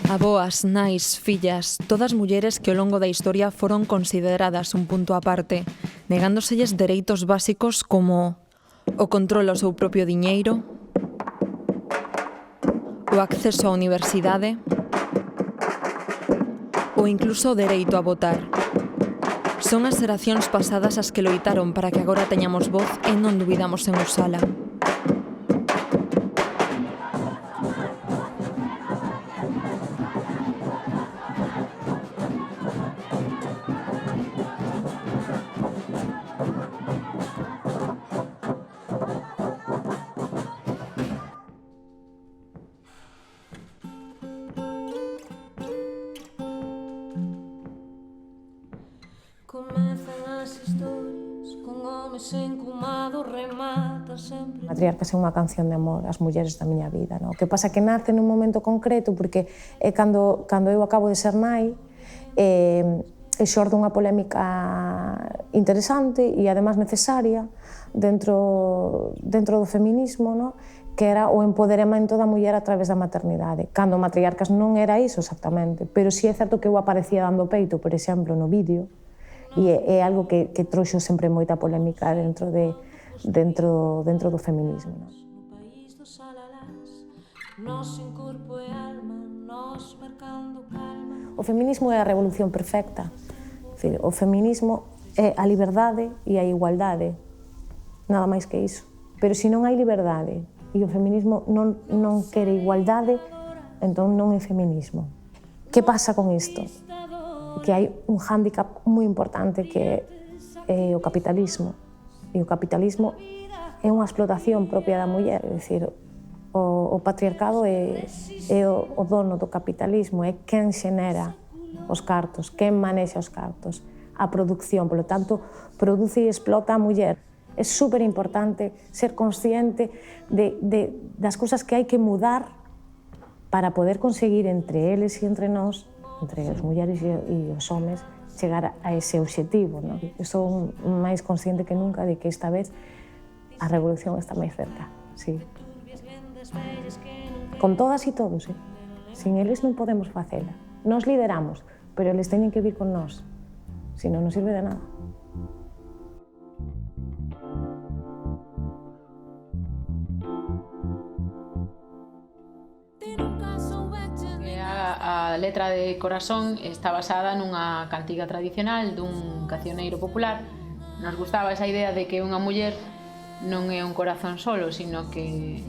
Avoas, nais, fillas, todas mulleres que ao longo da historia foron consideradas un punto aparte, negándoselles dereitos básicos como o control ao seu propio diñeiro, o acceso á universidade ou incluso o dereito a votar. Son as xeracións pasadas as que loitaron para que agora teñamos voz e non duvidamos en usala. Matriarcas é unha canción de amor ás mulleres da miña vida, non? O que pasa que nace nun momento concreto porque é cando eu acabo de ser nai e xorde unha polémica interesante e ademais necesaria dentro do feminismo, non? Que era o empoderamento da muller a través da maternidade. Cando Matriarcas non era iso exactamente, pero si é certo que eu aparecía dando peito, por exemplo, no vídeo, e é algo que trouxo sempre moita polémica dentro do feminismo. O feminismo é a revolución perfecta. O feminismo é a liberdade e a igualdade, nada máis que iso. Pero se non hai liberdade e o feminismo non quere igualdade, entón non é feminismo. Que pasa con isto? Que hai un hándicap moi importante que é o capitalismo. E o capitalismo é unha explotación propia da muller, é dicir, o patriarcado é o dono do capitalismo, é quen xenera os cartos, quen manexa os cartos, a produción, polo tanto, produce e explota a muller. É super importante ser consciente das cousas que hai que mudar para poder conseguir entre eles e entre nós, entre as mulleres e os homes, chegar a ese obxectivo. Eu sou máis consciente que nunca de que esta vez a revolución está máis cerca. Sí. Con todas e todos. Sin eles non podemos facela. Nos lideramos, pero eles teñen que vir con nós. Si non sirve de nada. A letra de Corazón está basada nunha cantiga tradicional dun cancioneiro popular. Nos gustaba esa idea de que unha muller non é un corazón solo, sino que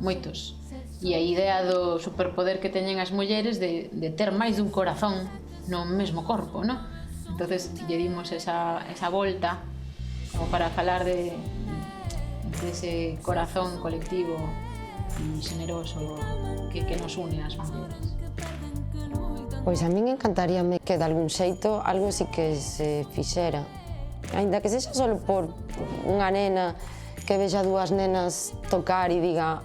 moitos. E a idea do superpoder que teñen as mulleres de ter máis dun corazón no mesmo corpo, non? Entonces lle dimos esa volta como para falar de ese corazón colectivo e xeneroso que nos une ás mulleres. Pois a min encantaríame que de algún xeito algo así que se fixera. Ainda que sexa só por unha nena que vexa dúas nenas tocar e diga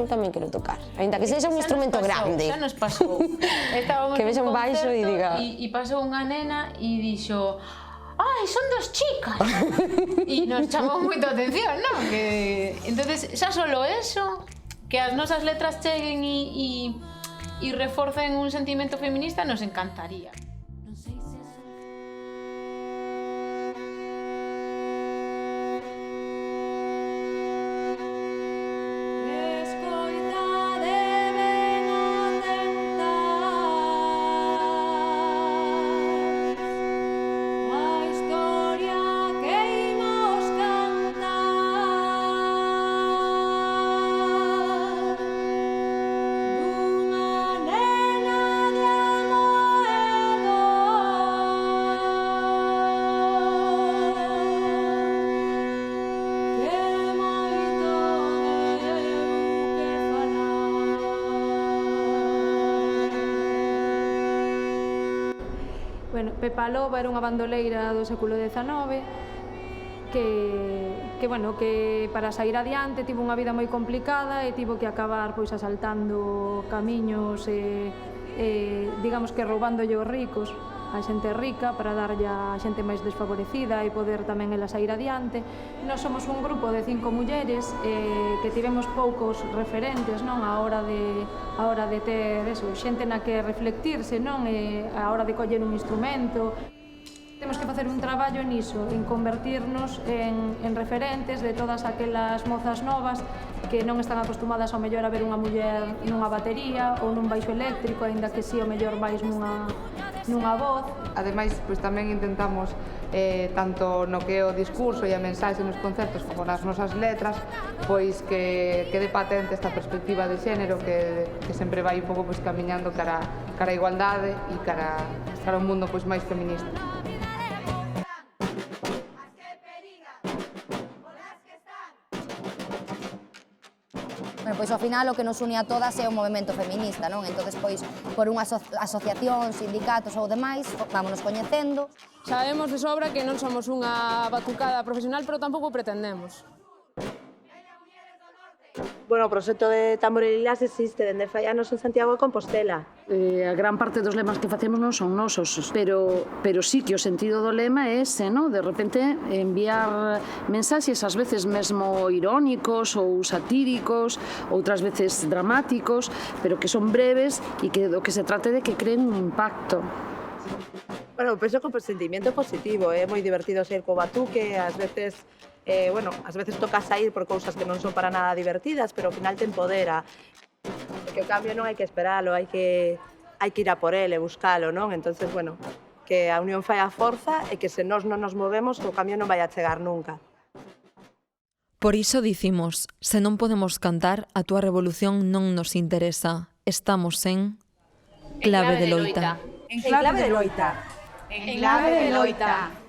eu tamén quero tocar. Ainda que sexa un instrumento grande. Xa nos pasou. Que vexa un baixo e diga... E pasou unha nena e dixo son dos chicas. E nos chamou moito a atención, non? Entonces, xa solo eso, que as nosas letras cheguen e reforcen un sentimento feminista, nos encantaría. Bueno, Pepa Loba era unha bandoleira do século XIX que para sair adiante tivo unha vida moi complicada e tivo que acabar pois asaltando camiños e digamos que roubándolle os ricos. a xente rica para darlle a xente máis desfavorecida e poder tamén ela sair adiante. Nós somos un grupo de 5 mulleres que tivemos poucos referentes, non, a hora de ter eso, xente na que reflectirse, non, a hora de coller un instrumento. Temos que facer un traballo niso, en convertirnos en referentes de todas aquelas mozas novas que non están acostumadas ao mellor a ver unha muller nunha batería ou nun baixo eléctrico, aínda que si ao mellor vais nunha voz. Ademais, pois tamén intentamos, tanto no que é o discurso e a mensaxe nos concertos como nas nosas letras, pois que quede patente esta perspectiva de xénero que sempre vai un pouco pois camiñando cara a igualdade e cara a un mundo pois máis feminista. Bueno, pois ao final o que nos une a todas é o movemento feminista, non? Entonces, pois, por unha asociación, sindicatos ou demais, vámonos coñecendo. Sabemos de sobra que non somos unha batucada profesional, pero tampouco pretendemos. Bueno, o proxecto de Tamborililas existe dende fai anos en Santiago de Compostela. A gran parte dos lemas que facemos non son nosos, pero sí que o sentido do lema é ese, non? De repente enviar mensaxes, ás veces mesmo irónicos ou satíricos, outras veces dramáticos, pero que son breves e que do que se trate de que creen un impacto. Bueno, penso que o sentimento positivo, é moi divertido ser co batuque, ás veces toca sair por cousas que non son para nada divertidas, pero ao final te empodera. Que o cambio non hai que esperalo, hai que ir a por ele, buscalo, non? Entonces, bueno, que a unión fai a forza e que se nós non nos movemos, o cambio non vai a chegar nunca. Por iso dicimos, se non podemos cantar, a túa revolución non nos interesa. Estamos en Clave de Loita. En Clave de Loita. En Clave de Loita.